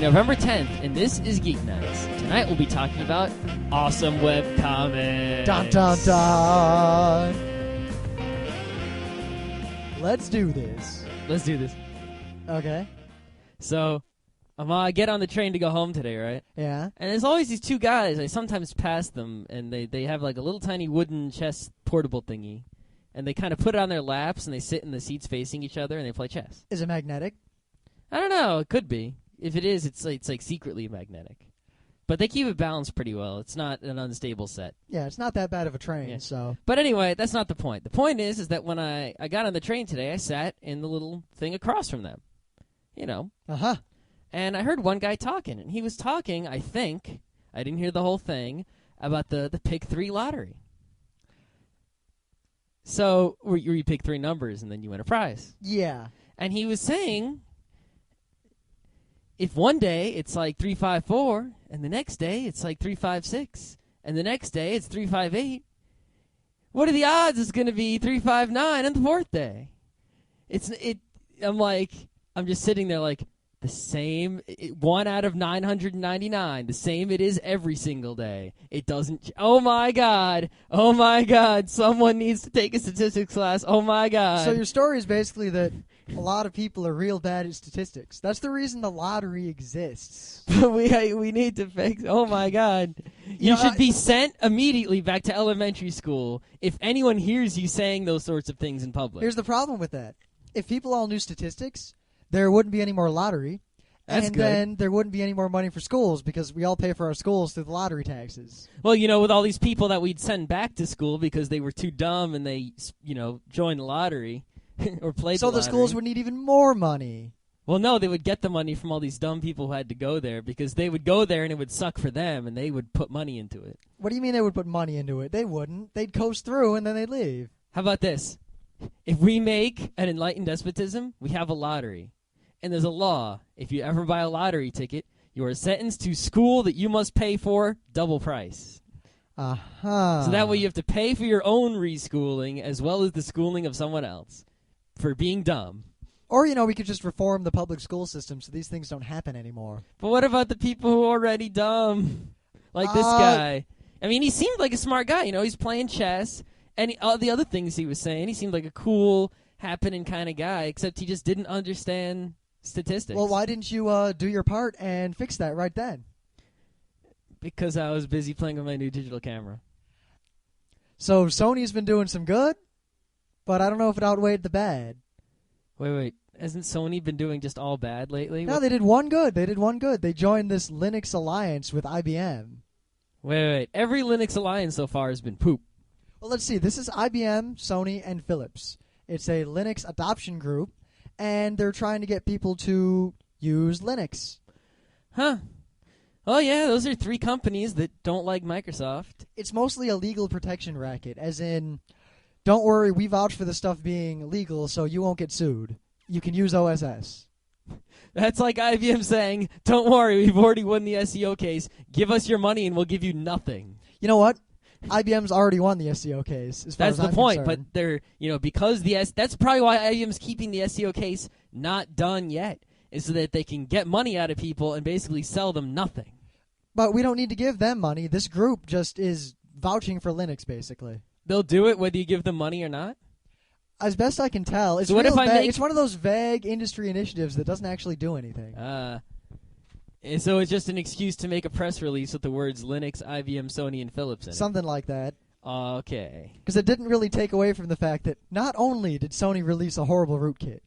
November 10th, and this is Geeknights. Tonight we'll be talking about awesome webcomics. Dun dun dun! Let's do this. Let's do this. Okay. So, I get on the train to go home today, right? Yeah. And there's always these two guys. I sometimes pass them, and they have like a little tiny wooden chess portable thingy. And they kind of put it on their laps, and they sit in the seats facing each other, and they play chess. Is it magnetic? I don't know. It could be. If it is, it's like secretly magnetic. But they keep it balanced pretty well. It's not an unstable set. Yeah, it's not that bad of a train, so... But anyway, that's not the point. The point is that when I got on the train today, I sat in the little thing across from them. You know. Uh-huh. And I heard one guy talking, and he was talking, I think, I didn't hear the whole thing, about the Pick 3 lottery. So, where you pick 3 numbers, and then you win a prize. Yeah. And he was saying... if one day it's like 354, and the next day it's like 356, and the next day it's 358, what are the odds it's going to be 359 on the fourth day? I'm just sitting there like, the same, 1 out of 999, the same it is every single day. It doesn't, oh my God, someone needs to take a statistics class, oh my God. So your story is basically that a lot of people are real bad at statistics. That's the reason the lottery exists. we need to fix, oh my God. You should be sent immediately back to elementary school if anyone hears you saying those sorts of things in public. Here's the problem with that. If people all knew statistics, there wouldn't be any more lottery. That's good. Then there wouldn't be any more money for schools because we all pay for our schools through the lottery taxes. Well, with all these people that we'd send back to school because they were too dumb and they, joined the lottery or played the lottery. So the schools would need even more money. Well, no, they would get the money from all these dumb people who had to go there because they would go there and it would suck for them and they would put money into it. What do you mean they would put money into it? They wouldn't. They'd coast through and then they'd leave. How about this? If we make an enlightened despotism, we have a lottery. And there's a law. If you ever buy a lottery ticket, you are sentenced to school that you must pay for double price. Uh-huh. So that way you have to pay for your own reschooling as well as the schooling of someone else for being dumb. Or, we could just reform the public school system so these things don't happen anymore. But what about the people who are already dumb? Like this guy. I mean, he seemed like a smart guy. He's playing chess. And all the other things he was saying, he seemed like a cool, happening kind of guy, except he just didn't understand statistics. Well, why didn't you do your part and fix that right then? Because I was busy playing with my new digital camera. So Sony's been doing some good, but I don't know if it outweighed the bad. Wait. Hasn't Sony been doing just all bad lately? No, they did one good. They joined this Linux alliance with IBM. Wait. Every Linux alliance so far has been poop. Well, let's see. This is IBM, Sony, and Philips. It's a Linux adoption group, and they're trying to get people to use Linux. Huh. Oh, yeah, those are 3 companies that don't like Microsoft. It's mostly a legal protection racket, as in, don't worry, we vouch for the stuff being legal, so you won't get sued. You can use OSS. That's like IBM saying, don't worry, we've already won the SEO case. Give us your money and we'll give you nothing. You know what? IBM's already won the SEO case. That's the point, but they're, because that's probably why IBM's keeping the SEO case not done yet, is so that they can get money out of people and basically sell them nothing. But we don't need to give them money. This group just is vouching for Linux, basically. They'll do it whether you give them money or not? As best I can tell, it's so what if it's one of those vague industry initiatives that doesn't actually do anything. So it's just an excuse to make a press release with the words Linux, IBM, Sony, and Philips in it. Something like that. Okay. Because it didn't really take away from the fact that not only did Sony release a horrible rootkit,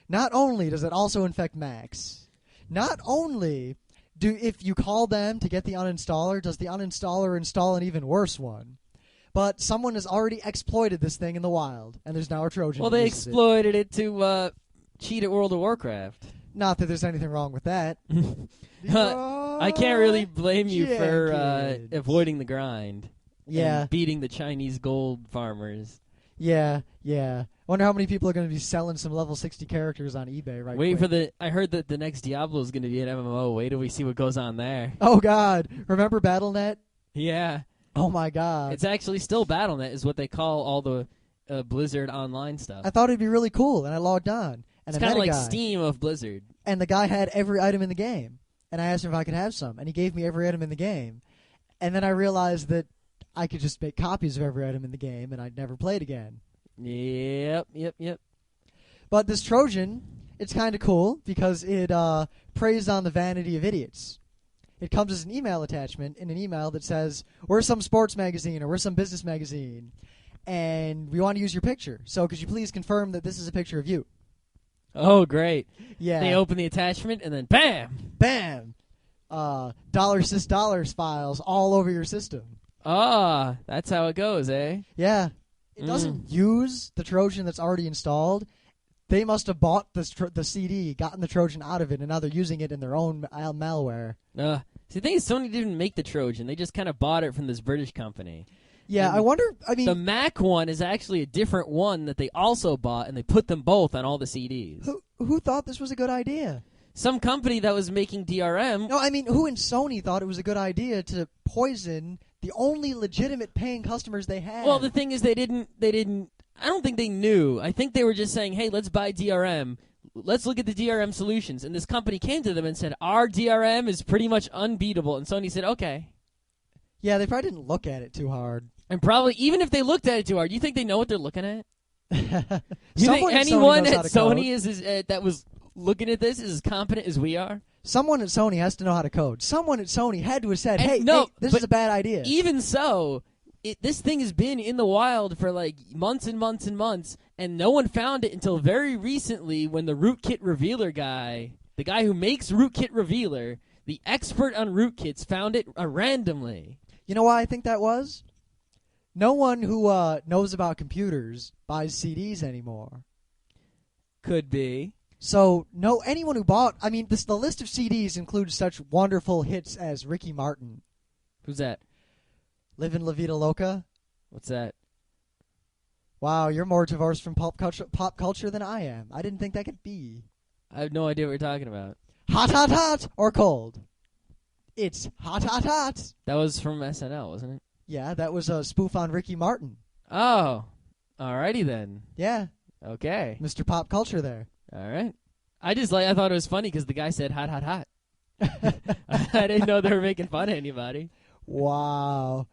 not only does it also infect Macs, not only if you call them to get the uninstaller, does the uninstaller install an even worse one, but someone has already exploited this thing in the wild, and there's now a Trojan. Well, they exploited it to cheat at World of Warcraft. Not that there's anything wrong with that. I can't really blame you for avoiding the grind. Yeah. And beating the Chinese gold farmers. Yeah. Wonder how many people are going to be selling some level 60 characters on eBay right now. I heard that the next Diablo is going to be an MMO. Wait till we see what goes on there. Oh, God. Remember Battle.net? Yeah. Oh, my God. It's actually still Battle.net is what they call all the Blizzard online stuff. I thought it'd be really cool, and I logged on. And it's kind of like Steam of Blizzard. And the guy had every item in the game. and I asked him if I could have some, and he gave me every item in the game. And then I realized that I could just make copies of every item in the game, and I'd never play it again. Yep. But this Trojan, it's kind of cool because it preys on the vanity of idiots. It comes as an email attachment in an email that says, we're some sports magazine or we're some business magazine, and we want to use your picture. So could you please confirm that this is a picture of you? Oh, great. Yeah. They open the attachment, and then bam! Bam! $sys files all over your system. Ah, that's how it goes, eh? Yeah. It doesn't use the Trojan that's already installed. They must have bought the CD, gotten the Trojan out of it, and now they're using it in their own malware. See, the thing is, Sony didn't make the Trojan. They just kind of bought it from this British company. Yeah, And I wonder, I mean... the Mac one is actually a different one that they also bought, and they put them both on all the CDs. Who thought this was a good idea? Some company that was making DRM... No, I mean, who in Sony thought it was a good idea to poison the only legitimate paying customers they had? Well, the thing is, they didn't... I don't think they knew. I think they were just saying, hey, let's buy DRM. Let's look at the DRM solutions. And this company came to them and said, our DRM is pretty much unbeatable. And Sony said, okay. Yeah, they probably didn't look at it too hard. And probably, even if they looked at it too hard, you think they know what they're looking at? You think Someone at anyone Sony knows how at to Sony code. that was looking at this is as competent as we are? Someone at Sony has to know how to code. Someone at Sony had to have said, And hey, no, this but is a bad idea. Even so, this thing has been in the wild for like months and months and months, and no one found it until very recently when the Rootkit Revealer guy, the guy who makes Rootkit Revealer, the expert on rootkits, found it randomly. You know why I think that was? No one who knows about computers buys CDs anymore. Could be. So, no, anyone who bought... I mean, the list of CDs includes such wonderful hits as Ricky Martin. Who's that? Livin' La Vida Loca. What's that? Wow, you're more divorced from pop culture than I am. I didn't think that could be. I have no idea what you're talking about. Hot, hot, hot, or cold? It's hot, hot, hot. That was from SNL, wasn't it? Yeah, that was a spoof on Ricky Martin. Oh, alrighty then. Yeah. Okay. Mr. Pop Culture there. All right. I thought it was funny because the guy said hot, hot, hot. I didn't know they were making fun of anybody. Wow.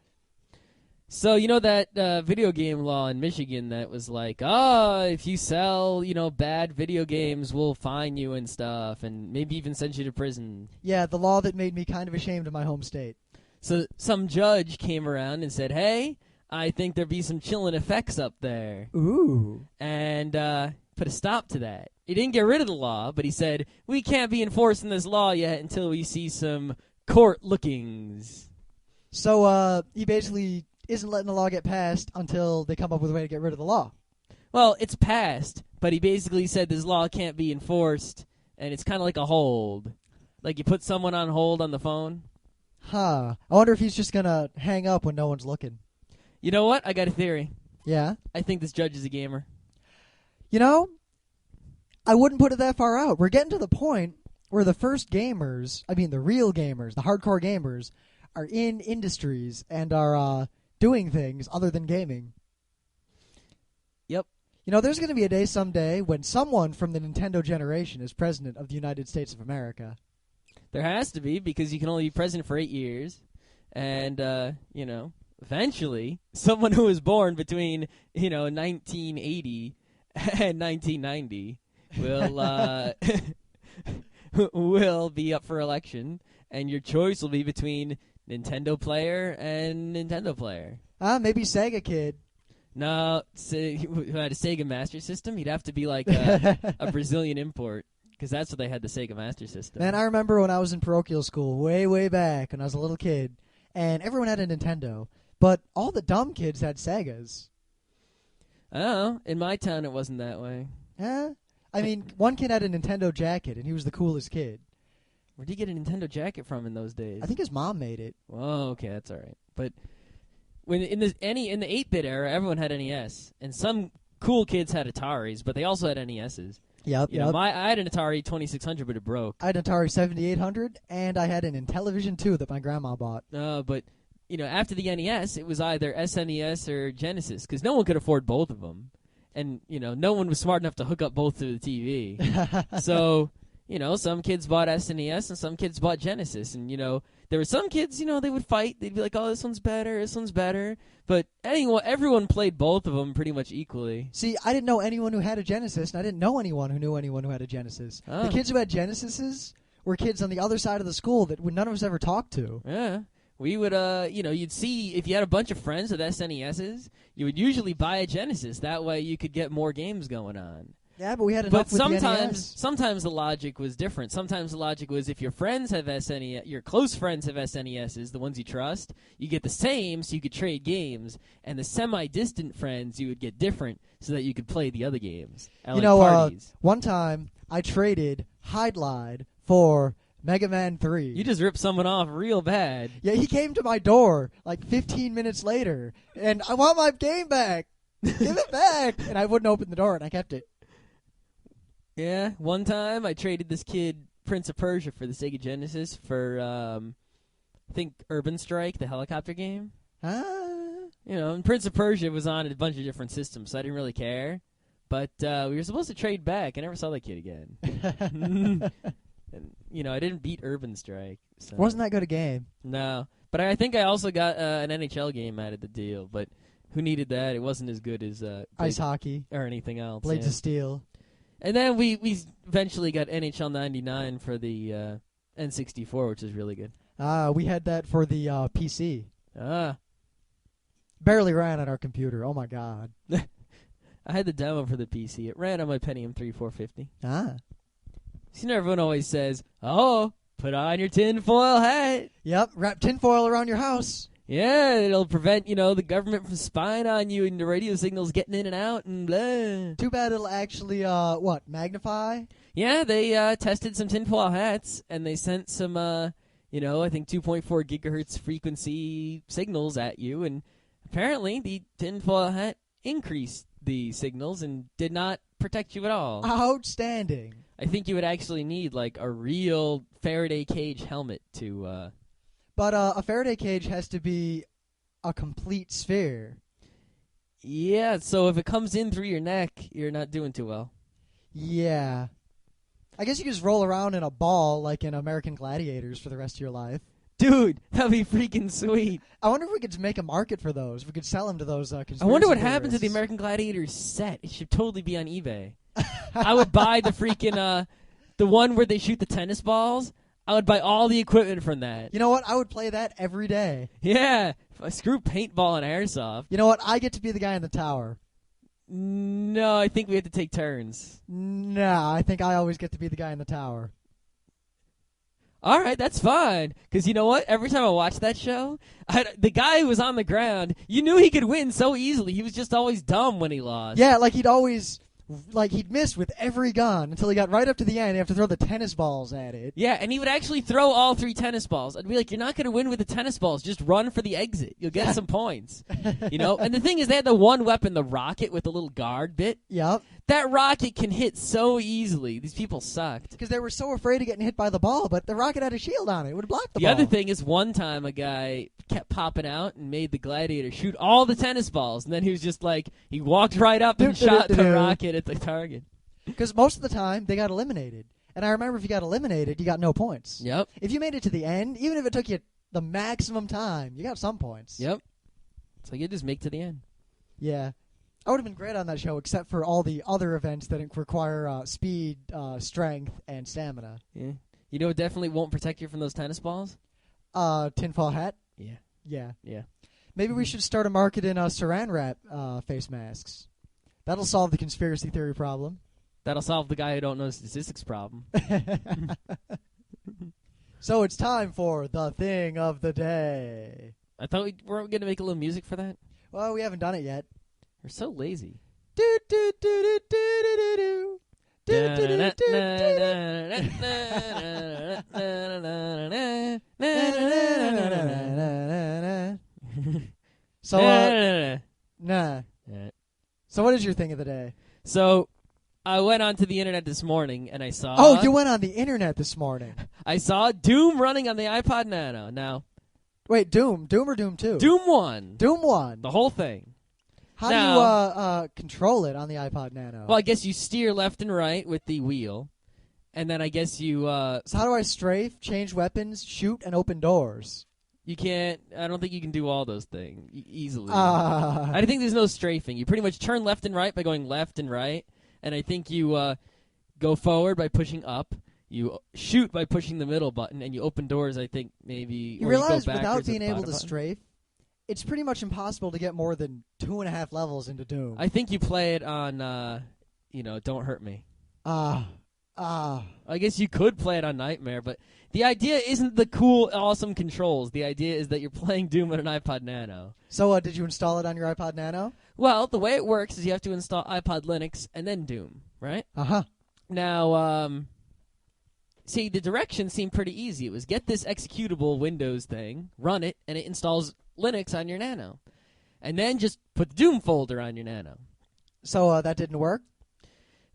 So, you know that video game law in Michigan that was like, oh, if you sell, bad video games, we'll fine you and stuff, and maybe even send you to prison. Yeah, the law that made me kind of ashamed of my home state. So some judge came around and said, hey, I think there'd be some chilling effects up there. Ooh. And put a stop to that. He didn't get rid of the law, but he said, we can't be enforcing this law yet until we see some court lookings. So he basically isn't letting the law get passed until they come up with a way to get rid of the law. Well, it's passed, but he basically said this law can't be enforced, and it's kind of like a hold. Like you put someone on hold on the phone. Huh. I wonder if he's just going to hang up when no one's looking. You know what? I got a theory. Yeah? I think this judge is a gamer. You know, I wouldn't put it that far out. We're getting to the point where the first gamers, I mean the real gamers, the hardcore gamers, are in industries and are doing things other than gaming. Yep. You know, there's going to be a day someday when someone from the Nintendo generation is president of the United States of America. There has to be, because you can only be president for 8 years. And, eventually, someone who was born between, 1980 and 1990 will be up for election. And your choice will be between Nintendo player and Nintendo player. Maybe Sega Kid. No, who had a Sega Master System? He'd have to be like a Brazilian import, because that's what they had, the Sega Master System. Man, I remember when I was in parochial school way, way back when I was a little kid, and everyone had a Nintendo, but all the dumb kids had Segas. I don't know. In my town, it wasn't that way. Yeah? I mean, one kid had a Nintendo jacket, and he was the coolest kid. Where'd he get a Nintendo jacket from in those days? I think his mom made it. Oh, okay, that's all right. But when in the 8-bit era, everyone had NES, and some cool kids had Ataris, but they also had NESs. Yep. I had an Atari 2600, but it broke. I had an Atari 7800, and I had an Intellivision 2 that my grandma bought. But after the NES, it was either SNES or Genesis, because no one could afford both of them, and no one was smart enough to hook up both to the TV. So, some kids bought SNES and some kids bought Genesis. And, there were some kids, they would fight. They'd be like, oh, this one's better, this one's better. But everyone played both of them pretty much equally. See, I didn't know anyone who had a Genesis, and I didn't know anyone who knew anyone who had a Genesis. Oh. The kids who had Genesises were kids on the other side of the school that none of us ever talked to. Yeah. We would, you'd see if you had a bunch of friends with SNESs, you would usually buy a Genesis. That way you could get more games going on. Yeah, but we had enough with the NES. Sometimes the logic was different. Sometimes the logic was if your friends have SNES, your close friends have SNESs, the ones you trust, you get the same so you could trade games. And the semi-distant friends, you would get different so that you could play the other games at parties. One time I traded Hide for Mega Man 3. You just ripped someone off real bad. Yeah, he came to my door like 15 minutes later, and I want my game back. Give it back. And I wouldn't open the door, and I kept it. Yeah, one time I traded this kid Prince of Persia for the Sega Genesis for, I think, Urban Strike, the helicopter game. And Prince of Persia was on a bunch of different systems, so I didn't really care. But we were supposed to trade back. I never saw that kid again. And, I didn't beat Urban Strike. So. Wasn't that good a game? No. But I think I also got an NHL game out of the deal. But who needed that? It wasn't as good as Ice Hockey. Or anything else. Blades of Steel. And then we eventually got NHL 99 for the N64, which is really good. We had that for the PC. Ah. Barely ran on our computer. Oh, my God. I had the demo for the PC. It ran on my Pentium 3 450. Ah. Everyone always says, oh, put on your tinfoil hat. Yep, wrap tinfoil around your house. Yeah, it'll prevent, the government from spying on you and the radio signals getting in and out and blah. Too bad it'll actually, magnify? Yeah, they tested some tinfoil hats, and they sent some, I think 2.4 gigahertz frequency signals at you, and apparently the tinfoil hat increased the signals and did not protect you at all. Outstanding. I think you would actually need, like, a real Faraday cage helmet to... But a Faraday cage has to be a complete sphere. Yeah, so if it comes in through your neck, you're not doing too well. Yeah. I guess you could just roll around in a ball like in American Gladiators for the rest of your life. Dude, that'd be freaking sweet. I wonder if we could make a market for those. If we could sell them to those conspiracy I wonder what theorists. happened to the American Gladiators set. It should totally be on eBay. I would buy the freaking, the one where they shoot the tennis balls. I would buy all the equipment from that. You know what? I would play that every day. Yeah. Screw paintball and airsoft. You know what? I get to be the guy in the tower. No, I think we have to take turns. No, I think I always get to be the guy in the tower. All right, that's fine. Because you know what? Every time I watch that show, the guy who was on the ground, you knew he could win so easily. He was just always dumb when he lost. Yeah, like he'd miss with every gun until he got right up to the end. You have to throw the tennis balls at it. Yeah, and he would actually throw all 3 tennis balls. I'd be like, you're not going to win with the tennis balls. Just run for the exit. You'll get some points. And the thing is, they had the one weapon, the rocket with the little guard bit. Yep. That rocket can hit so easily. These people sucked. Because they were so afraid of getting hit by the ball, but the rocket had a shield on it. It would block the ball. The other thing is one time a guy kept popping out and made the gladiator shoot all the tennis balls, and then he was just like, he walked right up and shot the rocket at the target. Because most of the time, they got eliminated. And I remember if you got eliminated, you got no points. Yep. If you made it to the end, even if it took you the maximum time, you got some points. Yep. So you just make to the end. Yeah. I would have been great on that show, except for all the other events that require speed, strength, and stamina. Yeah. You know what definitely won't protect you from those tennis balls? Tinfoil hat? Yeah. Yeah. Yeah. Maybe we should start a market in Saran wrap face masks. That'll solve the conspiracy theory problem. That'll solve the guy who don't know statistics problem. So it's time for the thing of the day. I thought we weren't going to make a little music for that. Well, we haven't done it yet. We're so lazy. Do do do do do do do do. So nah. So what is your thing of the day? So I went onto the internet this morning and I saw. Oh, you went on the internet this morning. I saw Doom running on the iPod Nano. Now, wait, Doom or Doom 2? Doom 1. Doom 1. The whole thing. How do you control it on the iPod Nano? Well, I guess you steer left and right with the wheel, And then I guess you So how do I strafe, change weapons, shoot, and open doors? you can't. I don't think you can do all those things easily. I think there's no strafing. You pretty much turn left and right by going left and right, and I think you go forward by pushing up. You shoot by pushing the middle button, and you open doors. I think maybe You or realize you go without backwards with being the able bottom to button. strafe, it's pretty much impossible to get more than 2.5 levels into Doom. I think you play it on Don't Hurt Me. I guess you could play it on Nightmare, but the idea isn't the cool, awesome controls. The idea is that you're playing Doom on an iPod Nano. So did you install it on your iPod Nano? Well, the way it works is you have to install iPod Linux and then Doom, right? Uh-huh. Now, see, the directions seem pretty easy. It was get this executable Windows thing, run it, and it installs Linux on your Nano. And then just put the Doom folder on your Nano. So that didn't work?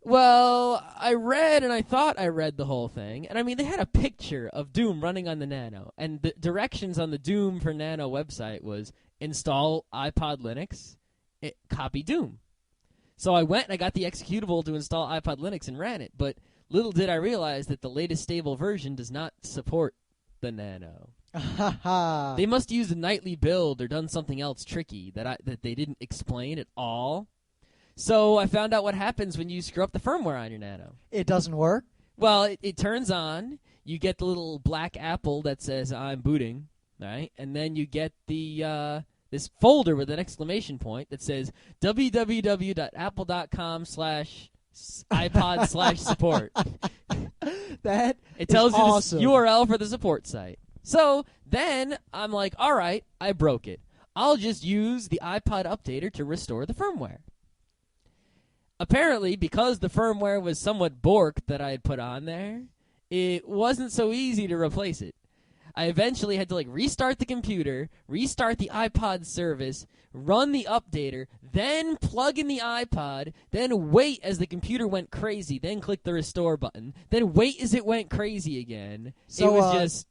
Well, I read and I thought I read the whole thing. And I mean, they had a picture of Doom running on the Nano. And the directions on the Doom for Nano website was install iPod Linux, copy Doom. So I went and I got the executable to install iPod Linux and ran it. But little did I realize that the latest stable version does not support the Nano. They must use a nightly build or done something else tricky that they didn't explain at all. So I found out what happens when you screw up the firmware on your Nano. It doesn't work? Well, it turns on. You get the little black apple that says I'm booting, right? And then you get the this folder with an exclamation point that says www.apple.com/iPod/support. That It tells is you awesome. the URL for the support site. So then I'm like, all right, I broke it. I'll just use the iPod updater to restore the firmware. Apparently, because the firmware was somewhat borked that I had put on there, it wasn't so easy to replace it. I eventually had to restart the computer, restart the iPod service, run the updater, then plug in the iPod, then wait as the computer went crazy, then click the restore button, then wait as it went crazy again. So, it was just...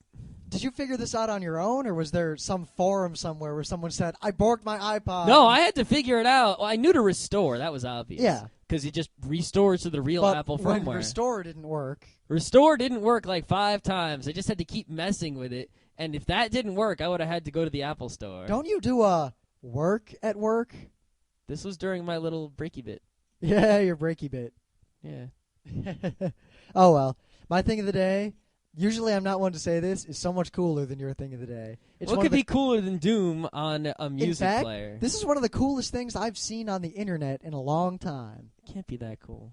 Did you figure this out on your own, or was there some forum somewhere where someone said, I borked my iPod? No, I had to figure it out. Well, I knew to restore. That was obvious. Yeah. Because it just restores to the real But Apple when firmware. restore didn't work. Restore didn't work 5 times. I just had to keep messing with it. And if that didn't work, I would have had to go to the Apple store. Don't you do work at work? This was during my little breaky bit. Yeah, your breaky bit. Yeah. Oh, well. My thing of the day, usually I'm not one to say this, is so much cooler than your thing of the day. It's What could be cooler than Doom on a music In fact, player? This is one of the coolest things I've seen on the internet in a long time. It can't be that cool.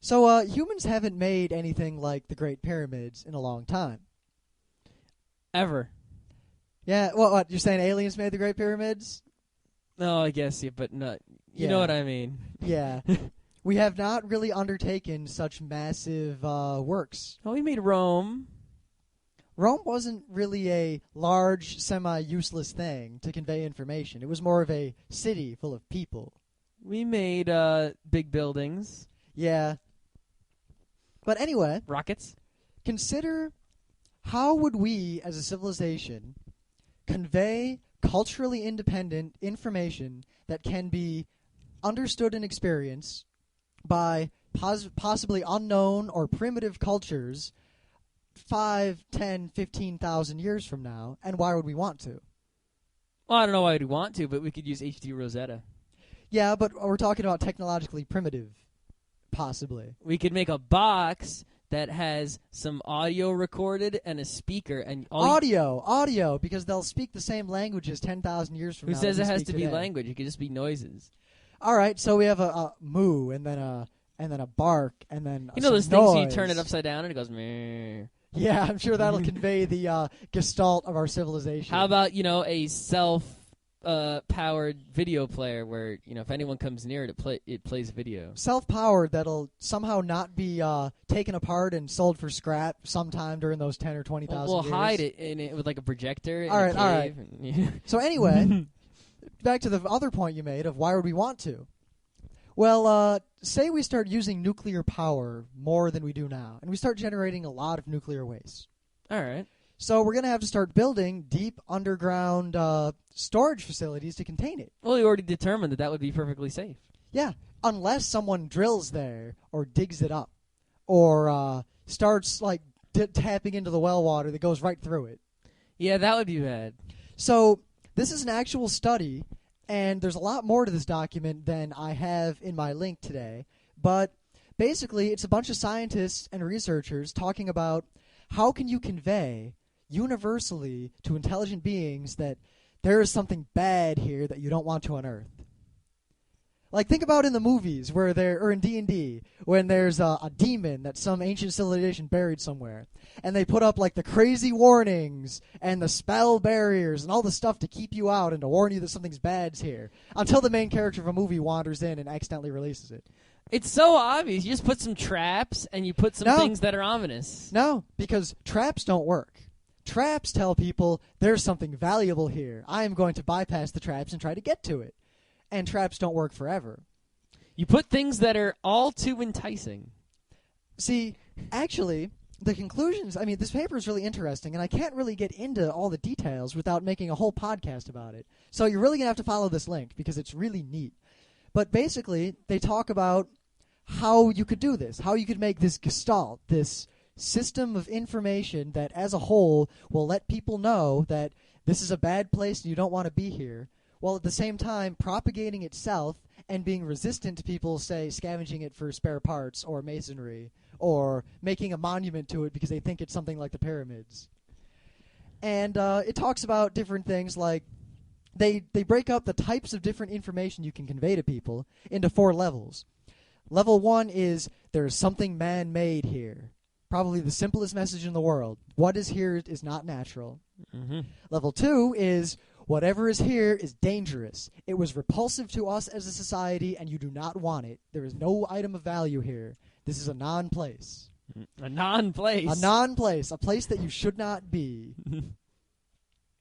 So, humans haven't made anything like the Great Pyramids in a long time. Ever. Yeah, what, you're saying aliens made the Great Pyramids? No, I guess, yeah, but not. You know Yeah. what I mean. Yeah. We have not really undertaken such massive works. Oh, we made Rome. Rome wasn't really a large, semi-useless thing to convey information. It was more of a city full of people. We made big buildings. Yeah. But anyway, Rockets. consider how would we, as a civilization, convey culturally independent information that can be understood and experienced by possibly unknown or primitive cultures 5, 10, 15,000 years from now, and why would we want to? Well, I don't know why we'd want to, but we could use HD Rosetta. Yeah, but we're talking about technologically primitive, possibly. We could make a box that has some audio recorded and a speaker. And Audio, because they'll speak the same languages 10,000 years from Who now. says that it we has speak to be today. language? It could just be noises. All right, so we have a moo, and then a bark, and then You know some those things you noise. turn it upside down and it goes meh. Yeah, I'm sure that'll convey the gestalt of our civilization. How about, a self-powered video player where, if anyone comes near it, it plays video. Self-powered that'll somehow not be taken apart and sold for scrap sometime during those 10 or 20,000 We'll years. hide it in it with a projector in All right, a all cave. And, So anyway, back to the other point you made of why would we want to? Well, say we start using nuclear power more than we do now, and we start generating a lot of nuclear waste. all right. So we're going to have to start building deep underground storage facilities to contain it. Well, we already determined that would be perfectly safe. Yeah, unless someone drills there or digs it up or starts like tapping into the well water that goes right through it. Yeah, that would be bad. So this is an actual study, and there's a lot more to this document than I have in my link today. But basically, it's a bunch of scientists and researchers talking about how can you convey universally to intelligent beings that there is something bad here that you don't want to unearth. Like, think about in the movies or in D&D, when there's a demon that some ancient civilization buried somewhere, and they put up, like, the crazy warnings and the spell barriers and all the stuff to keep you out and to warn you that something's bad's here, until the main character of a movie wanders in and accidentally releases it. It's so obvious. You just put some traps, and you put some things that are ominous. No, because traps don't work. Traps tell people, there's something valuable here. I am going to bypass the traps and try to get to it. And traps don't work forever. You put things that are all too enticing. See, actually, the conclusions, I mean, this paper is really interesting, and I can't really get into all the details without making a whole podcast about it. So you're really going to have to follow this link, because it's really neat. But basically, they talk about how you could do this, how you could make this gestalt, this system of information that as a whole will let people know that this is a bad place and you don't want to be here, while at the same time propagating itself and being resistant to people, say, scavenging it for spare parts or masonry or making a monument to it because they think it's something like the pyramids. And it talks about different things like they break up the types of different information you can convey to people into 4 levels. Level 1 is there's something man-made here. Probably the simplest message in the world. What is here is not natural. Mm-hmm. Level 2 is whatever is here is dangerous. It was repulsive to us as a society, and you do not want it. There is no item of value here. This is a non-place. A non-place. A non-place. A place that you should not be.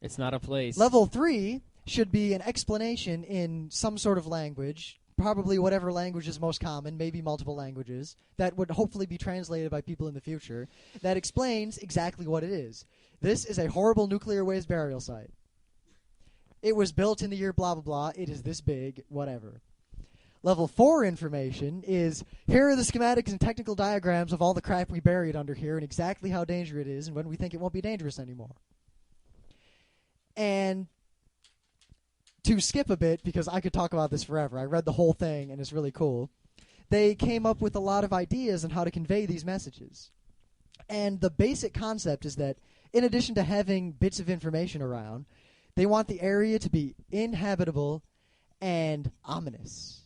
It's not a place. Level 3 should be an explanation in some sort of language, probably whatever language is most common, maybe multiple languages, that would hopefully be translated by people in the future, that explains exactly what it is. This is a horrible nuclear waste burial site. It was built in the year blah, blah, blah. It is this big, whatever. Level 4 information is, here are the schematics and technical diagrams of all the crap we buried under here and exactly how dangerous it is and when we think it won't be dangerous anymore. And to skip a bit, because I could talk about this forever, I read the whole thing and it's really cool, they came up with a lot of ideas on how to convey these messages. And the basic concept is that in addition to having bits of information around, they want the area to be inhabitable and ominous.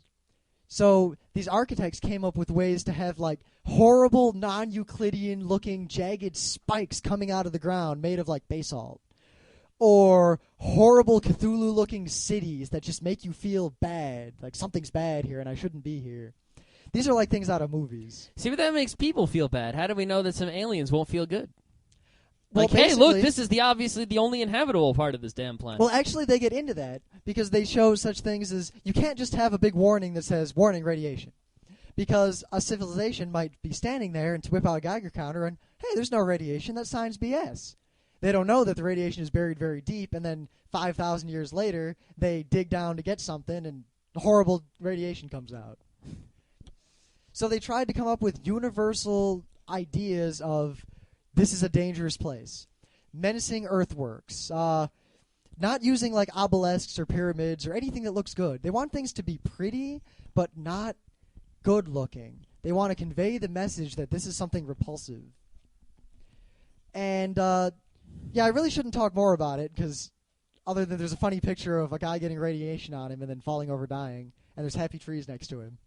So these architects came up with ways to have like horrible non-Euclidean looking jagged spikes coming out of the ground made of like basalt. Or horrible Cthulhu looking cities that just make you feel bad. Like something's bad here and I shouldn't be here. These are like things out of movies. See, but that makes people feel bad. How do we know that some aliens won't feel good? Well, like, hey, look, this is obviously the only inhabitable part of this damn planet. Well, actually, they get into that because they show such things as you can't just have a big warning that says, warning, radiation. Because a civilization might be standing there and whip out a Geiger counter and, hey, there's no radiation. That sign's BS. They don't know that the radiation is buried very deep, and then 5,000 years later, they dig down to get something, and horrible radiation comes out. So they tried to come up with universal ideas of this is a dangerous place. Menacing earthworks. Not using like obelisks or pyramids or anything that looks good. They want things to be pretty, but not good looking. They want to convey the message that this is something repulsive. And, yeah, I really shouldn't talk more about it, because other than there's a funny picture of a guy getting radiation on him and then falling over dying, and there's happy trees next to him.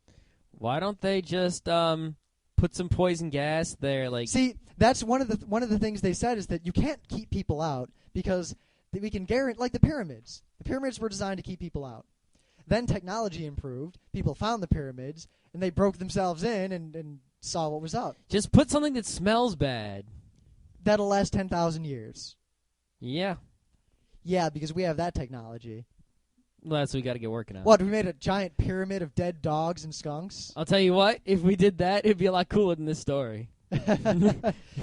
Why don't they just put some poison gas there? Like, see, that's one of the things they said is that you can't keep people out because we can guarantee, like the pyramids. The pyramids were designed to keep people out. Then technology improved. People found the pyramids, and they broke themselves in and saw what was up. Just put something that smells bad. That'll last 10,000 years. Yeah. Yeah, because we have that technology. Well, that's what we got to get working on. What, we made a giant pyramid of dead dogs and skunks? I'll tell you what, if we did that, it'd be a lot cooler than this story.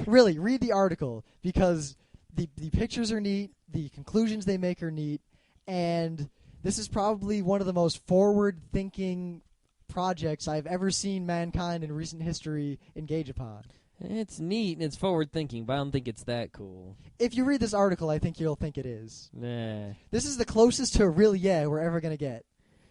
Really, read the article, because the pictures are neat, the conclusions they make are neat, and this is probably one of the most forward-thinking projects I've ever seen mankind in recent history engage upon. It's neat and it's forward thinking, but I don't think it's that cool. If you read this article, I think you'll think it is. Nah. This is the closest to a real yeah we're ever going to get.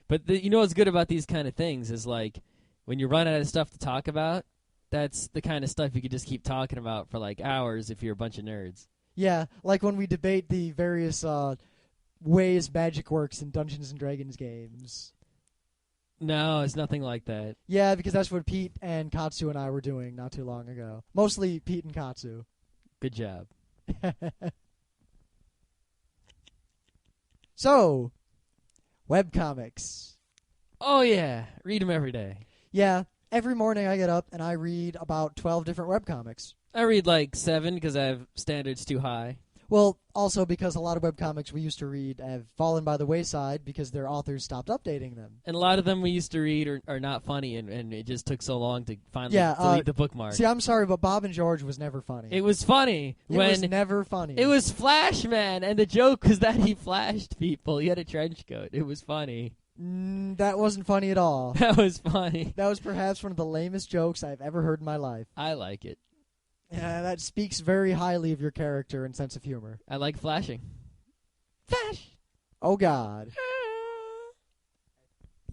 But you know what's good about these kind of things is, like, when you run out of stuff to talk about, that's the kind of stuff you could just keep talking about for, like, hours if you're a bunch of nerds. Yeah, like when we debate the various ways magic works in Dungeons & Dragons games. No, it's nothing like that. Yeah, because that's what Pete and Katsu and I were doing not too long ago. Mostly Pete and Katsu. Good job. So, webcomics. Oh, yeah. Read them every day. Yeah, every morning I get up and I read about 12 different webcomics. I read, like, 7 because I have standards too high. Well, also because a lot of webcomics we used to read have fallen by the wayside because their authors stopped updating them. And a lot of them we used to read are not funny, and it just took so long to finally delete the bookmark. See, I'm sorry, but Bob and George was never funny. It was funny. It was never funny. It was Flash Man, and the joke was that he flashed people. He had a trench coat. It was funny. That wasn't funny at all. That was funny. That was perhaps one of the lamest jokes I've ever heard in my life. I like it. Yeah, that speaks very highly of your character and sense of humor. I like flashing. Flash! Oh, God.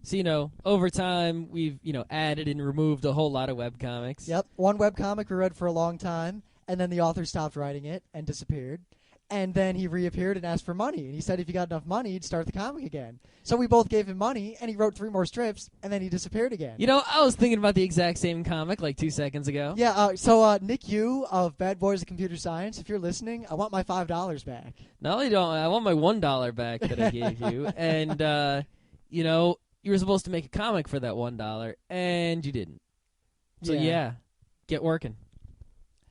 So, over time, we've, added and removed a whole lot of webcomics. Yep. One webcomic we read for a long time, and then the author stopped writing it and disappeared. And then he reappeared and asked for money. And he said if he got enough money, he'd start the comic again. So we both gave him money, and he wrote 3 more strips, and then he disappeared again. I was thinking about the exact same comic like 2 seconds ago. Yeah, so Nick Yu of Bad Boys of Computer Science, if you're listening, I want my $5 back. Not only don't I want my $1 back that I gave you. And, you were supposed to make a comic for that $1, and you didn't. So, yeah get working.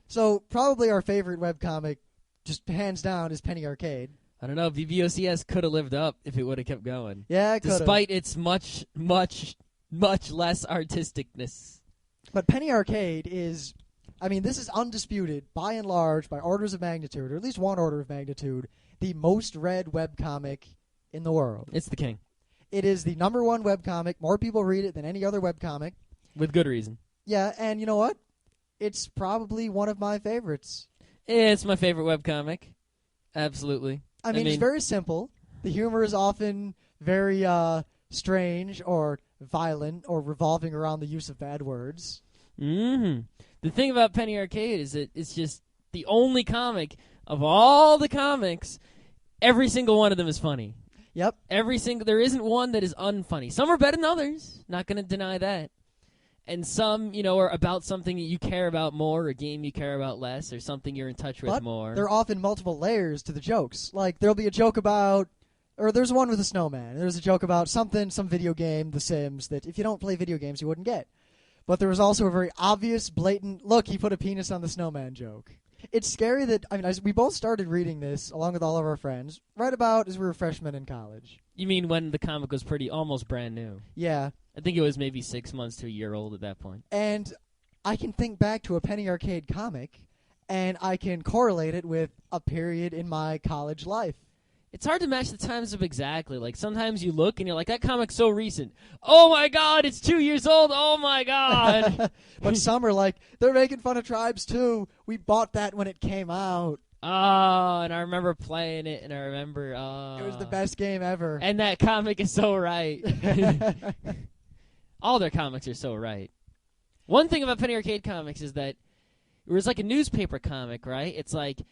So probably our favorite webcomic, just hands down, is Penny Arcade. I don't know. VVOCS could have lived up if it would have kept going. Yeah, it could have. Despite its much, much, much less artisticness. But Penny Arcade is, this is undisputed, by and large, by orders of magnitude, or at least one order of magnitude, the most read webcomic in the world. It's the king. It is the #1 webcomic. More people read it than any other webcomic. With good reason. Yeah, and you know what? It's probably one of my favorites. It's my favorite webcomic. Absolutely. I mean, it's very simple. The humor is often very strange or violent or revolving around the use of bad words. Mm-hmm. The thing about Penny Arcade is that it's just the only comic of all the comics, every single one of them is funny. Yep. There isn't one that is unfunny. Some are better than others. Not going to deny that. And some, are about something that you care about more, or a game you care about less, or something you're in touch with more. There are often multiple layers to the jokes. Like, there'll be a joke about, or there's one with a snowman. There's a joke about some video game, The Sims, that if you don't play video games, you wouldn't get. But there was also a very obvious, blatant, look, he put a penis on the snowman joke. It's scary that, we both started reading this, along with all of our friends, right about as we were freshmen in college. You mean when the comic was almost brand new? Yeah. I think it was maybe 6 months to a year old at that point. And I can think back to a Penny Arcade comic, and I can correlate it with a period in my college life. It's hard to match the times up exactly. Like, sometimes you look and you're like, that comic's so recent. Oh, my God, it's 2 years old. Oh, my God. But some are like, they're making fun of Tribes, too. We bought that when it came out. Oh, and I remember playing it, and I remember, It was the best game ever. And that comic is so right. All their comics are so right. One thing about Penny Arcade comics is that it was like a newspaper comic, right? It's like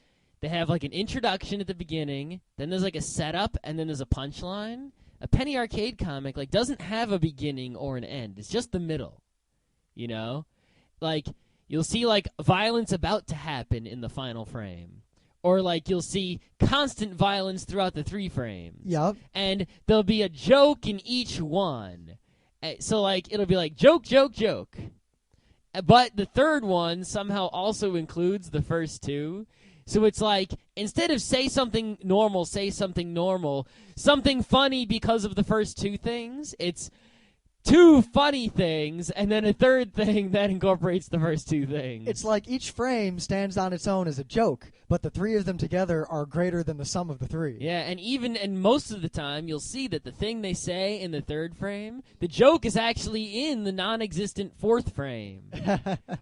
they have like an introduction at the beginning, then there's like a setup, and then there's a punchline. A Penny Arcade comic doesn't have a beginning or an end. It's just the middle, Like, you'll see violence about to happen in the final frame. Or, you'll see constant violence throughout the 3 frames. Yep. And there'll be a joke in each one. So, it'll be joke, joke, joke. But the third one somehow also includes the first 2. So it's instead of say something normal, something funny because of the first 2 things. It's two funny things, and then a third thing that incorporates the first two things. It's like each frame stands on its own as a joke, but the three of them together are greater than the sum of the three. Yeah, and most of the time, you'll see that the thing they say in the third frame, the joke is actually in the non-existent fourth frame.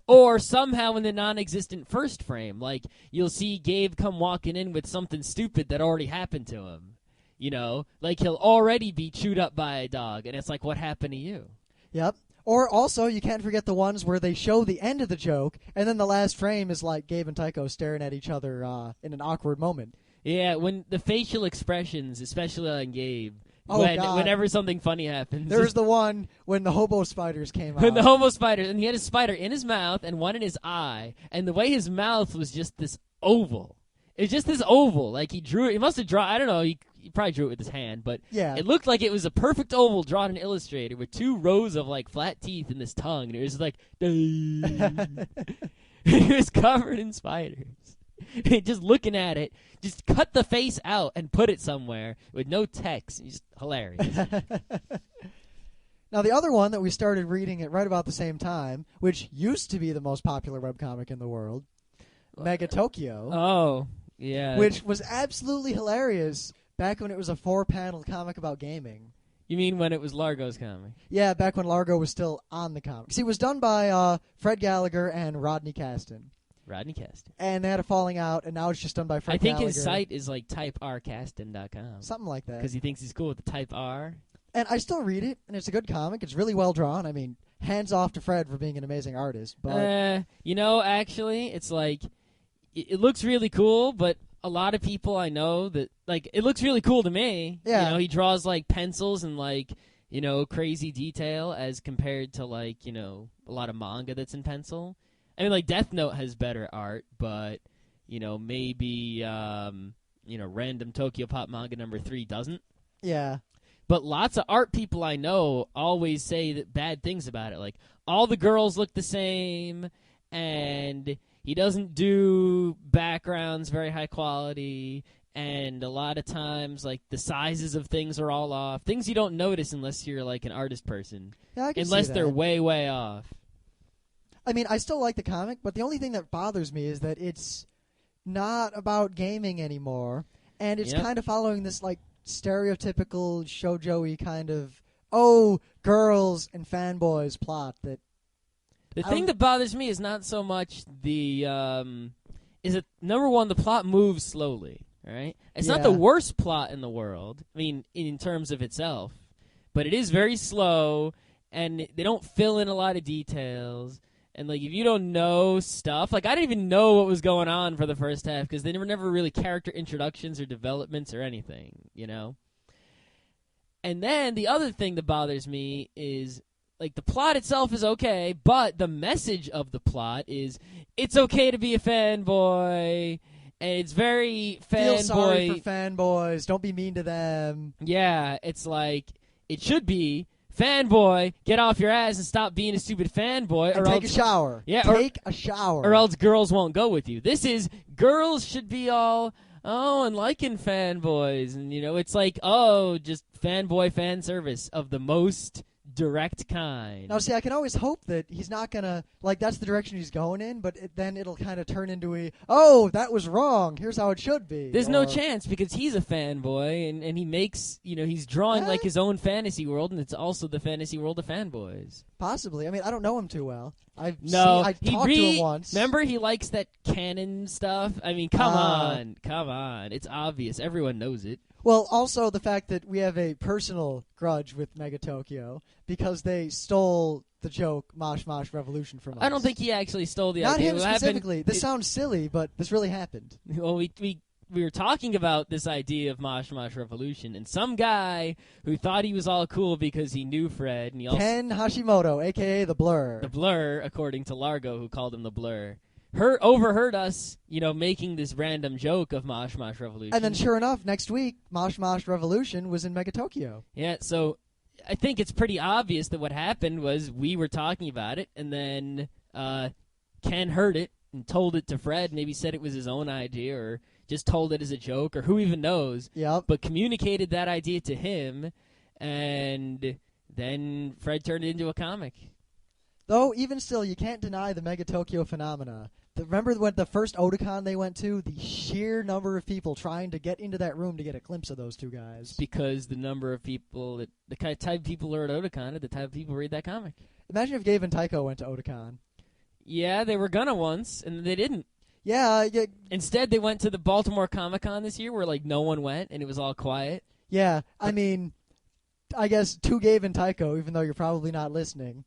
Or somehow in the non-existent first frame. Like, you'll see Gabe come walking in with something stupid that already happened to him. You know, like he'll already be chewed up by a dog, and it's like, what happened to you? Yep. Or also, you can't forget the ones where they show the end of the joke, and then the last frame is like Gabe and Tycho staring at each other in an awkward moment. Yeah, when the facial expressions, especially on Gabe, Oh, God. whenever something funny happens. There's the one when the hobo spiders came out. When the hobo spiders, and he had a spider in his mouth and one in his eye, and the way his mouth was just this oval. It's just this oval. Like, he drew it. He must have drawn, I don't know, he probably drew it with his hand, but Yeah. it looked like it was a perfect oval drawn in Illustrator with two rows of, like, flat teeth in this tongue, and it was like, it was covered in spiders. Just looking at it, just cut the face out and put it somewhere with no text. It's just hilarious. Now, the other one that we started reading at right about the same time, which used to be the most popular webcomic in the world, Mega Tokyo. Oh, yeah. Which was absolutely hilarious back when it was a 4-panel comic about gaming. You mean when it was Largo's comic? Yeah, back when Largo was still on the comics. It was done by Fred Gallagher and Rodney Caston. Rodney Caston. And they had a falling out, and now it's just done by Fred Gallagher. I think his site is like typercaston.com. Something like that. Because he thinks he's cool with the type R. And I still read it, and it's a good comic. It's really well drawn. I mean, hands off to Fred for being an amazing artist. But you know, actually, it's like, it looks really cool, but a lot of people I know that, like, it looks really cool to me. Yeah. You know, he draws, like, pencils and, like, you know, crazy detail as compared to, like, you know, a lot of manga that's in pencil. I mean, like, Death Note has better art, but, you know, maybe, you know, Random Tokyo Pop Manga number 3 doesn't. yeah. But lots of art people I know always say that bad things about it. Like, all the girls look the same, and he doesn't do backgrounds very high quality, and a lot of times, like, the sizes of things are all off. Things you don't notice unless you're, like, an artist person. Yeah, I can unless see they're that. way, way off. I mean, I still like the comic, but the only thing that bothers me is that it's not about gaming anymore, and it's Yep. kind of following this, like, stereotypical shoujo-y kind of, oh, girls and fanboys plot that... The thing that bothers me is not so much the, is that, number one, the plot moves slowly, right? It's not the Yeah. worst plot in the world, I mean, in terms of itself, but it is very slow, and they don't fill in a lot of details, and, like, if you don't know stuff, like, I didn't even know what was going on for the first half, because they were never really character introductions or developments or anything, you know? And then the other thing that bothers me is, like, the plot itself is okay, but the message of the plot is, it's okay to be a fanboy, and it's very fanboy. Feel sorry for fanboys. Don't be mean to them. Yeah, it's like, it should be, fanboy, get off your ass and stop being a stupid fanboy. And take a shower. Yeah, take a shower. Or else girls won't go with you. This is, girls should be all, oh, and liking fanboys. And, you know, it's like, oh, just fanboy fan service of the most direct kind. Now, see, I can always hope that he's not going to, like, that's the direction he's going in, but then it'll kind of turn into a, oh, that was wrong. Here's how it should be. There's no chance because he's a fanboy and he makes, you know, he's drawing like his own fantasy world, and it's also the fantasy world of fanboys. Possibly. I mean, I don't know him too well. I talked to him once. Remember, he likes that canon stuff? I mean, come on. It's obvious. Everyone knows it. Well, also the fact that we have a personal grudge with Mega Tokyo because they stole the joke Mosh Mosh Revolution from us. I don't think he actually stole the Not idea. him specifically. This sounds silly, but this really happened. Well, we were talking about this idea of Mosh Mosh Revolution, and some guy who thought he was all cool because he knew Fred, and he also Ken Hashimoto, a.k.a. The Blur. The Blur, according to Largo, who called him The Blur. Overheard us, you know, making this random joke of Mosh Mosh Revolution. And then sure enough, next week, Mosh Mosh Revolution was in Mega Tokyo. Yeah, so I think it's pretty obvious that what happened was we were talking about it, and then Ken heard it and told it to Fred, maybe said it was his own idea or just told it as a joke, or who even knows. Yep. But communicated that idea to him, and then Fred turned it into a comic. Though, even still, you can't deny the Mega Tokyo phenomena. Remember when the first Otakon they went to? The sheer number of people trying to get into that room to get a glimpse of those two guys. Because the number of people, the type of people who are at Otakon are the type of people who read that comic. Imagine if Gabe and Tycho went to Otakon. Yeah, they were gonna once, and they didn't. Yeah. Instead, they went to the Baltimore Comic-Con this year where, like, no one went, and it was all quiet. Yeah, I mean, I guess to Gabe and Tycho, even though you're probably not listening,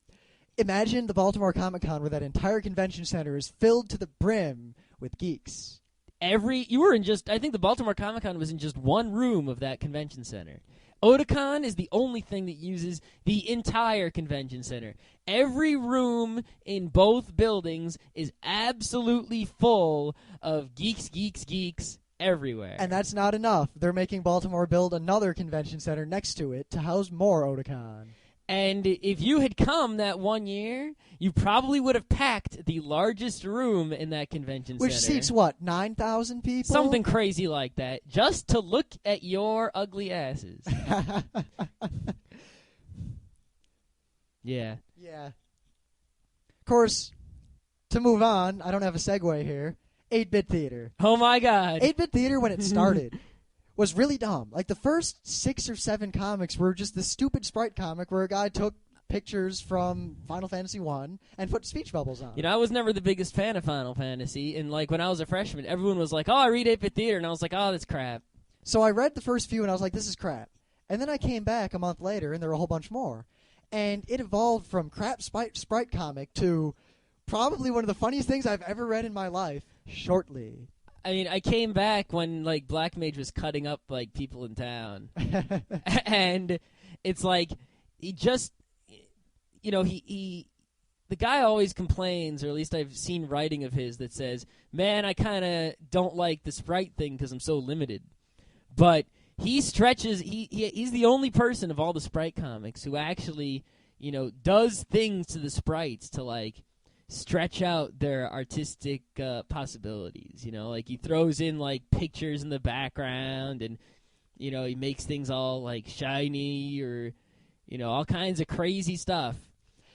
imagine the Baltimore Comic-Con where that entire convention center is filled to the brim with geeks. I think the Baltimore Comic-Con was in just one room of that convention center. Otakon is the only thing that uses the entire convention center. Every room in both buildings is absolutely full of geeks everywhere. And that's not enough. They're making Baltimore build another convention center next to it to house more Otakon. And if you had come that one year, you probably would have packed the largest room in that convention center. Which seats, what, 9,000 people? Something crazy like that, just to look at your ugly asses. Yeah. Yeah. Of course, to move on, I don't have a segue here, 8-Bit Theater. Oh, my God. 8-Bit Theater, when it started, was really dumb. Like, the first 6 or 7 comics were just this stupid sprite comic where a guy took pictures from Final Fantasy 1 and put speech bubbles on. You know, I was never the biggest fan of Final Fantasy, and, like, when I was a freshman, everyone was like, oh, I read 8-Bit Theater, and I was like, oh, that's crap. So I read the first few, and I was like, this is crap. And then I came back a month later, and there were a whole bunch more. And it evolved from crap sprite comic to probably one of the funniest things I've ever read in my life, shortly. I mean, I came back when, like, Black Mage was cutting up, like, people in town. And it's like, he just, you know, the guy always complains, or at least I've seen writing of his that says, man, I kind of don't like the sprite thing because I'm so limited. But he stretches, he's the only person of all the sprite comics who actually, you know, does things to the sprites to, like, stretch out their artistic possibilities, you know? Like, he throws in, like, pictures in the background, and, you know, he makes things all, like, shiny or, you know, all kinds of crazy stuff.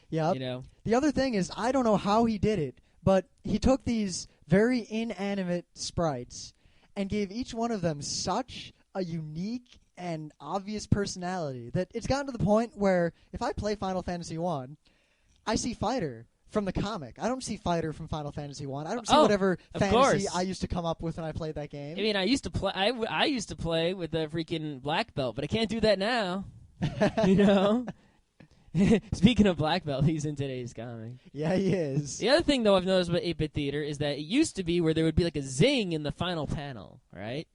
Yeah. You know? The other thing is, I don't know how he did it, but he took these very inanimate sprites and gave each one of them such a unique and obvious personality that it's gotten to the point where if I play Final Fantasy 1, I see Fighter from the comic. I don't see Fighter from Final Fantasy 1. I don't see whatever fantasy I used to come up with when I played that game. I mean, I used to play with the freaking black belt, but I can't do that now. You know? Speaking of black belt, he's in today's comic. Yeah, he is. The other thing, though, I've noticed about 8-Bit Theater is that it used to be where there would be like a zing in the final panel, right?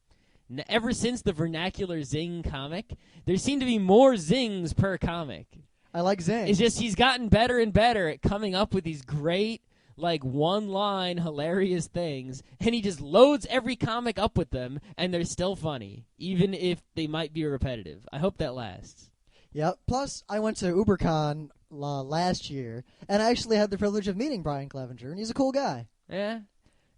Ever since the vernacular zing comic, there seem to be more zings per comic. I like Zing. It's just he's gotten better and better at coming up with these great, like, one-line hilarious things, and he just loads every comic up with them, and they're still funny, even if they might be repetitive. I hope that lasts. Yep. Plus, I went to UberCon last year, and I actually had the privilege of meeting Brian Clevenger, and he's a cool guy. Yeah.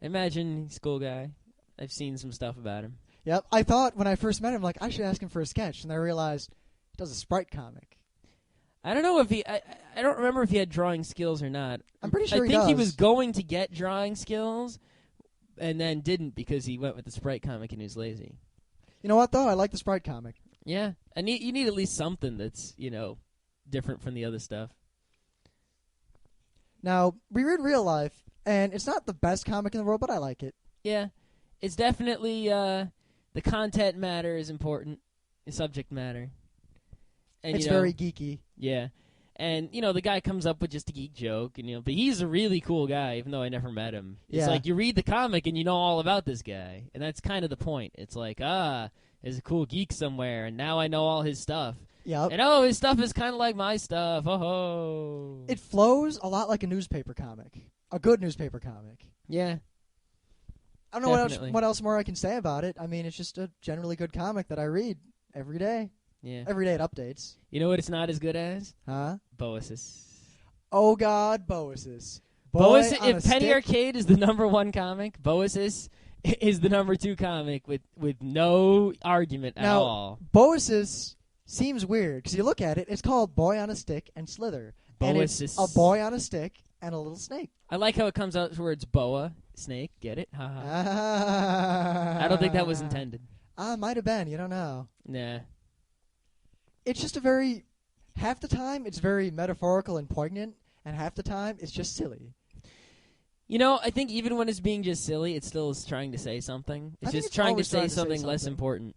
Imagine he's a cool guy. I've seen some stuff about him. Yep. I thought when I first met him, like, I should ask him for a sketch, and I realized he does a sprite comic. I don't know if he... I don't remember if he had drawing skills or not. I'm pretty sure he was going to get drawing skills and then didn't because he went with the sprite comic and he was lazy. You know what, though? I like the sprite comic. Yeah. And you need at least something that's, you know, different from the other stuff. Now, we read Real Life, and it's not the best comic in the world, but I like it. Yeah. It's definitely... the content matter is important. The subject matter. And, it's very geeky. Yeah. And, you know, the guy comes up with just a geek joke, and, you know, but he's a really cool guy, even though I never met him. It's like you read the comic and you know all about this guy. And that's kind of the point. It's like, there's a cool geek somewhere, and now I know all his stuff. Yep. And, his stuff is kind of like my stuff. Oh-ho. It flows a lot like a newspaper comic. A good newspaper comic. Yeah. I don't know what else more I can say about it. I mean, it's just a generally good comic that I read every day. Yeah. Every day it updates. You know what it's not as good as? Huh? Boasis. Oh, God, Boasis. Boasis, if Penny Arcade is the #1 comic, Boasis is the #2 comic with no argument at all. Boasis seems weird because you look at it, it's called Boy on a Stick and Slither. And it's Boasis. a boy on a stick and a little snake. I like how it comes out where it's boa, snake. Get it? Ha ha. I don't think that was intended. Might have been. You don't know. Nah. It's just a very... Half the time, it's very metaphorical and poignant, and half the time, it's just silly. You know, I think even when it's being just silly, it still is trying to say something. It's just trying to say something less important.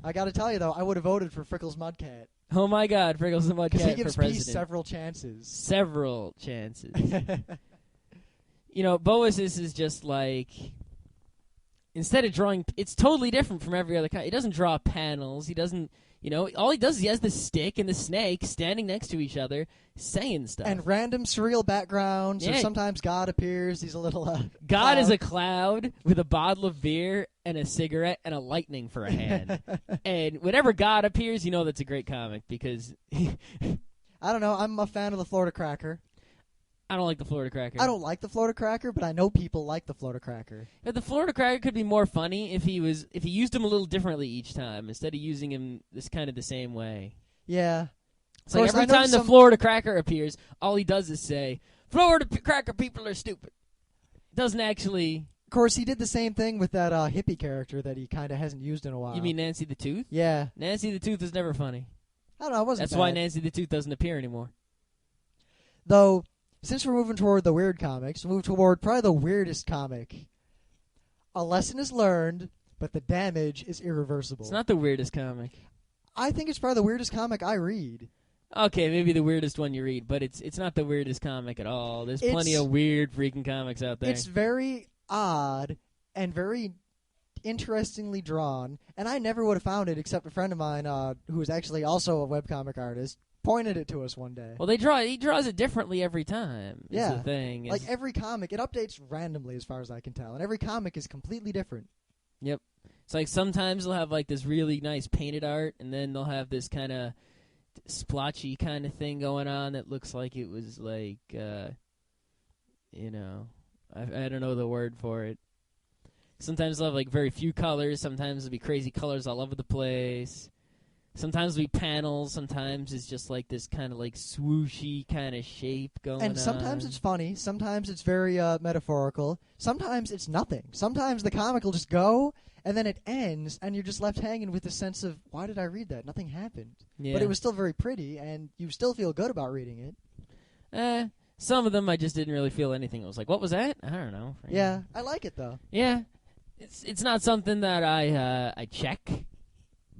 I got to tell you, though, I would have voted for Frickles Mudcat. Oh, my God, Frickles the Mudcat for president. He gives peace several chances. Several chances. You know, Boasis is just like... Instead of drawing... It's totally different from every other kind. He doesn't draw panels. He doesn't... You know, all he does is he has the stick and the snake standing next to each other saying stuff. And random surreal backgrounds, or sometimes God appears. He's a little God is a cloud with a bottle of beer and a cigarette and a lightning for a hand. And whenever God appears, you know that's a great comic because... I don't know. I'm a fan of the Florida Cracker. I don't like the Florida Cracker. I don't like the Florida Cracker, but I know people like the Florida Cracker. But the Florida Cracker could be more funny if he used him a little differently each time instead of using him this kind of the same way. Yeah. It's like every time the Florida Cracker appears, all he does is say, "Florida Cracker people are stupid." Doesn't actually. Of course, he did the same thing with that hippie character that he kind of hasn't used in a while. You mean Nancy the Tooth? Yeah. Nancy the Tooth is never funny. I don't know. It wasn't That's why Nancy the Tooth doesn't appear anymore. Though. Since we're moving toward the weird comics, we'll move toward probably the weirdest comic. A lesson is learned, but the damage is irreversible. It's not the weirdest comic. I think it's probably the weirdest comic I read. Okay, maybe the weirdest one you read, but it's not the weirdest comic at all. There's plenty of weird freaking comics out there. It's very odd and very interestingly drawn, and I never would have found it except a friend of mine who is actually also a webcomic artist pointed it to us one day. Well, he draws it differently every time. Yeah. The thing. Like every comic, it updates randomly as far as I can tell, and every comic is completely different. Yep. It's like sometimes they'll have like this really nice painted art, and then they'll have this kind of splotchy kind of thing going on that looks like it was like, you know, I don't know the word for it. Sometimes they'll have like very few colors. Sometimes it'll be crazy colors all over the place. Sometimes it'll be panels. Sometimes it's just like this kind of like swooshy kind of shape going on. And sometimes it's funny. Sometimes it's very metaphorical. Sometimes it's nothing. Sometimes the comic will just go, and then it ends, and you're just left hanging with the sense of, why did I read that? Nothing happened. Yeah. But it was still very pretty, and you still feel good about reading it. Some of them I just didn't really feel anything. I was like, what was that? I don't know. Yeah, I like it, though. Yeah. It's not something that I check.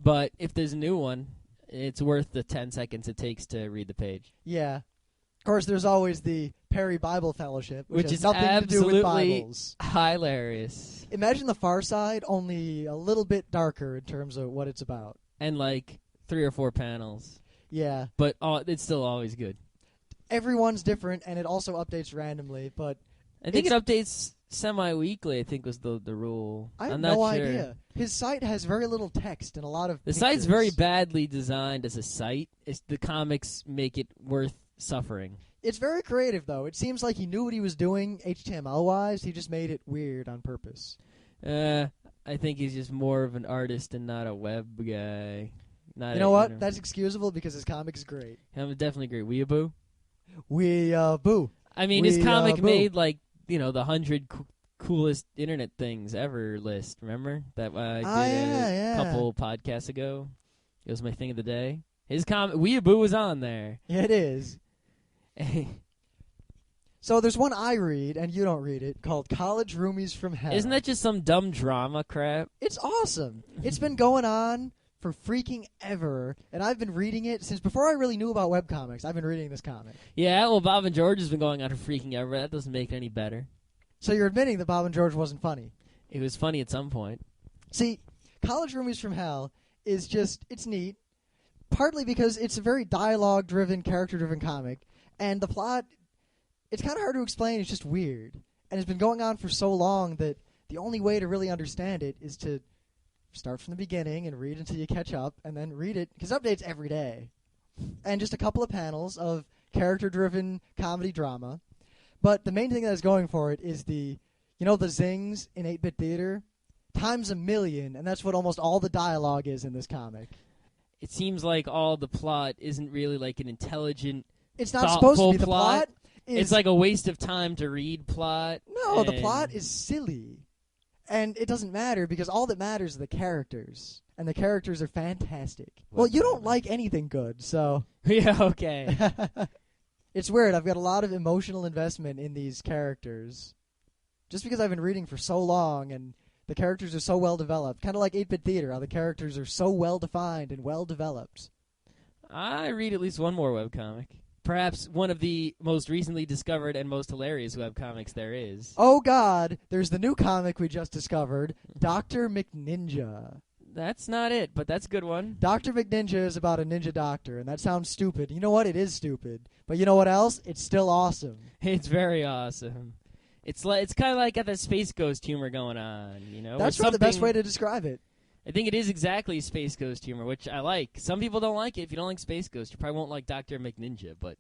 But if there's a new one, it's worth the 10 seconds it takes to read the page. Yeah. Of course, there's always the Perry Bible Fellowship, which has is nothing to do with Bibles. Hilarious. Imagine The Far Side, only a little bit darker in terms of what it's about. And like 3 or 4 panels. Yeah. But it's still always good. Everyone's different, and it also updates randomly, but... I think it updates semi-weekly, I think was the rule. I have I'm not no sure. idea. His site has very little text and a lot of The site's very badly designed as a site. The comics make it worth suffering. It's very creative, though. It seems like he knew what he was doing HTML-wise. He just made it weird on purpose. I think he's just more of an artist and not a web guy. You know what? That's excusable because his comic is great. I'm definitely great. Weeaboo? Weeaboo. I mean, his comic made, like, you know, the 100 coolest internet things ever list. Remember? That I did a couple podcasts ago. It was my thing of the day. His comic, Weeaboo was on there. Yeah, it is. So there's one I read, and you don't read it, called College Roomies from Hell. Isn't that just some dumb drama crap? It's awesome. It's been going on for freaking ever, and I've been reading it since before I really knew about webcomics. I've been reading this comic. Yeah, well, Bob and George has been going on for freaking ever. That doesn't make it any better. So you're admitting that Bob and George wasn't funny? It was funny at some point. See, College Roomies from Hell is just, it's neat, partly because it's a very dialogue-driven, character-driven comic, and the plot, it's kind of hard to explain. It's just weird. And it's been going on for so long that the only way to really understand it is to start from the beginning and read until you catch up, and then read it, because it updates every day. And just a couple of panels of character-driven comedy drama. But the main thing that's going for it is the zings in 8-bit theater times 1,000,000, and that's what almost all the dialogue is in this comic. it seems like all the plot isn't really like an intelligent, It's not supposed to be. The plot. plot is... It's like a waste of time to read plot. No, the plot is silly. And it doesn't matter because all that matters are the characters. And the characters are fantastic. Well, you don't like anything good, so... Yeah, okay. It's weird. I've got a lot of emotional investment in these characters. Just because I've been reading for so long and the characters are so well developed. Kind of like 8-Bit Theater, how the characters are so well defined and well developed. I read at least one more webcomic. Perhaps one of the most recently discovered and most hilarious webcomics there is. Oh, God. There's the new comic we just discovered, Dr. McNinja. That's not it, but that's a good one. Dr. McNinja is about a ninja doctor, and that sounds stupid. You know what? It is stupid. But you know what else? It's still awesome. It's very awesome. It's kind of like got that Space Ghost humor going on, you know? That's the best way to describe it. I think it is exactly Space Ghost humor, which I like. Some people don't like it. If you don't like Space Ghost, you probably won't like Dr. McNinja, but...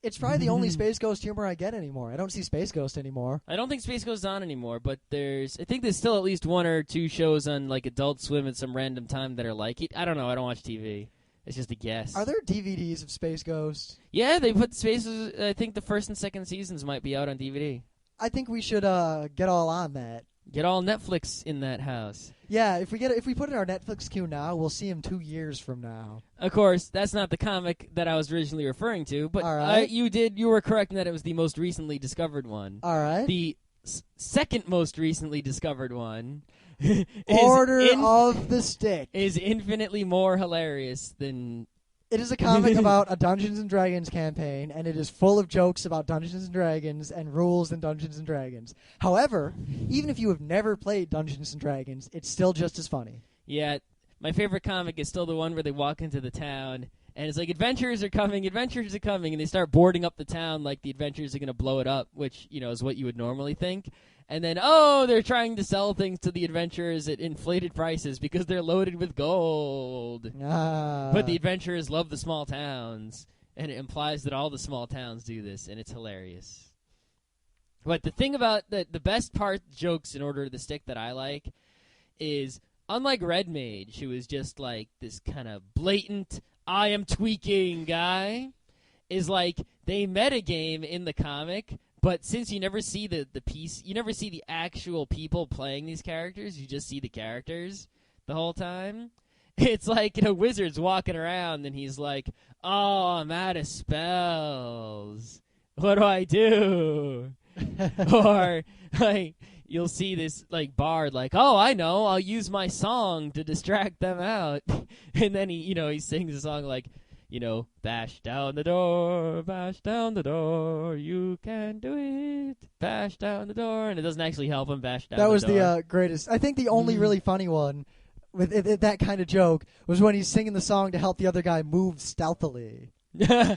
It's probably the only Space Ghost humor I get anymore. I don't see Space Ghost anymore. I don't think Space Ghost is on anymore, but I think there's still at least one or two shows on like Adult Swim at some random time that are like it. I don't know. I don't watch TV. It's just a guess. Are there DVDs of Space Ghost? Yeah, they put Spaces. I think the first and second seasons might be out on DVD. I think we should get all on that. Get all Netflix in that house. Yeah, if we put in our Netflix queue now, we'll see him 2 years from now. Of course, that's not the comic that I was originally referring to, but all right. You were correct in that it was the most recently discovered one. All right. The second most recently discovered one Order of the Stick is infinitely more hilarious than... It is a comic about a Dungeons & Dragons campaign, and it is full of jokes about Dungeons & Dragons and rules in Dungeons & Dragons. However, even if you have never played Dungeons & Dragons, it's still just as funny. Yeah, my favorite comic is still the one where they walk into the town, and it's like, adventures are coming, and they start boarding up the town like the adventures are going to blow it up, which, you know, is what you would normally think. And then, they're trying to sell things to the adventurers at inflated prices because they're loaded with gold. But the adventurers love the small towns, and it implies that all the small towns do this, and it's hilarious. But the thing about the best part jokes in Order of the Stick that I like is, unlike Red Mage, who is just like this kind of blatant, I am tweaking guy, is like they metagame in the comic. But since you never see the piece, you never see the actual people playing these characters, you just see the characters the whole time. It's like, you know, Wizard's walking around and he's like, oh, I'm out of spells. What do I do? Or, like, you'll see this, like, bard, like, oh, I know, I'll use my song to distract them out. And then he sings a song like, you know, bash down the door, you can do it, bash down the door, and it doesn't actually help him bash down the door. That was the greatest. I think the only really funny one with that kind of joke was when he's singing the song to help the other guy move stealthily.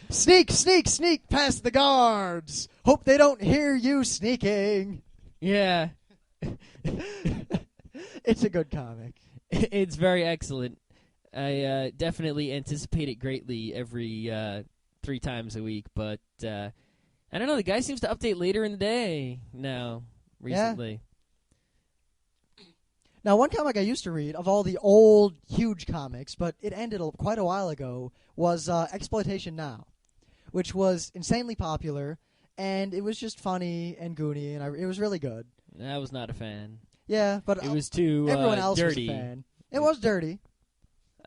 Sneak, sneak, sneak past the guards. Hope they don't hear you sneaking. Yeah. It's a good comic. It's very excellent. I definitely anticipate it greatly every 3 times a week, but I don't know. The guy seems to update later in the day now, recently. Yeah. Now, one comic I used to read, of all the old, huge comics, but it ended quite a while ago, was Exploitation Now, which was insanely popular, and it was just funny and goony, and it was really good. I was not a fan. Yeah, but it was too everyone else dirty. Was a fan. It was dirty.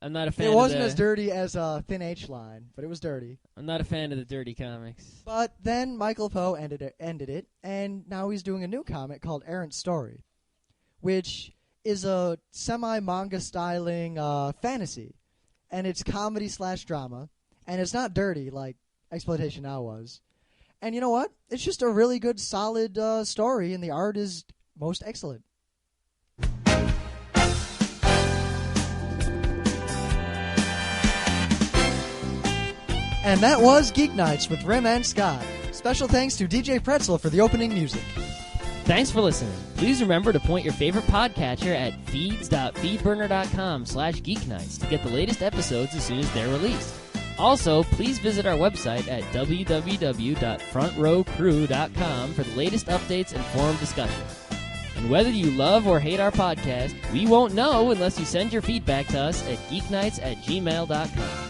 I'm not a fan. It wasn't as dirty as Thin H Line, but it was dirty. I'm not a fan of the dirty comics. But then Michael Poe ended it, and now he's doing a new comic called Errant Story, which is a semi-manga styling fantasy, and it's comedy/drama, and it's not dirty like Exploitation Now was. And you know what? It's just a really good, solid story, and the art is most excellent. And that was Geeknights with Rim and Scott. Special thanks to DJ Pretzel for the opening music. Thanks for listening. Please remember to point your favorite podcatcher at feeds.feedburner.com/geeknights to get the latest episodes as soon as they're released. Also, please visit our website at www.frontrowcrew.com for the latest updates and forum discussion. And whether you love or hate our podcast, we won't know unless you send your feedback to us at geeknights@gmail.com.